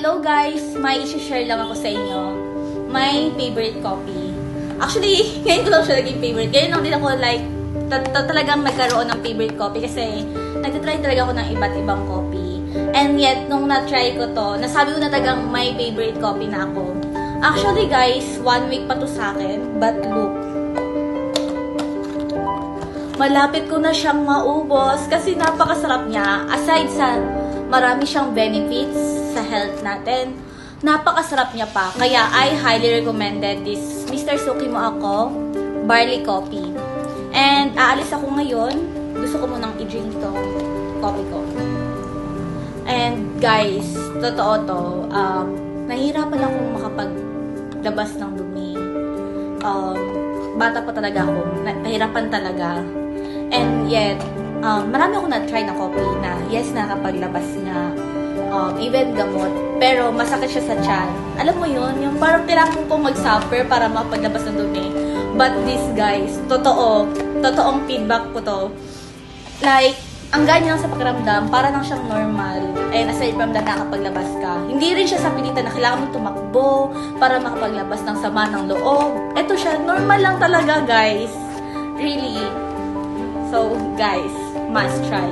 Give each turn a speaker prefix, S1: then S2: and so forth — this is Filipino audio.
S1: Hello guys! May isi-share lang ako sa inyo. My favorite coffee. Actually, ngayon ko lang siya naging favorite. Ngayon lang din ako like, talagang nagkaroon ng favorite coffee kasi nagtitry talaga ako ng iba't ibang coffee. And yet, nung na-try ko to, nasabi ko na talagang my favorite coffee na ako. Actually guys, 1 week pa to sa akin, but look. Malapit ko na siyang maubos kasi napakasarap niya. Aside sa marami siyang benefits sa health natin, napakasarap niya pa. Kaya I highly recommended this Mr. Sukimo Ako Barley Coffee. And aalis ako ngayon. Gusto ko munang i-drink to coffee ko. And guys, totoo to, nahihirapan akong makapaglabas ng dumi. Bata pa talaga ako. Nahirapan talaga. And yet, marami ako na-try na coffee na yes, nakapaglabas nga. Even gamot. Pero masakit siya sa tiyan. Alam mo yun? Yung parang kailangan kong mag-suffer para makapaglabas ng dumi. But this guys, totoong feedback ko to. Like, ang ganyan lang sa pakiramdam, para lang siyang normal. And aside from that, nakapaglabas ka. Hindi rin siya sa pilitan na kailangan mo tumakbo para makapaglabas ng sama ng loob. Ito siya, normal lang talaga guys. Really. So, guys, must try.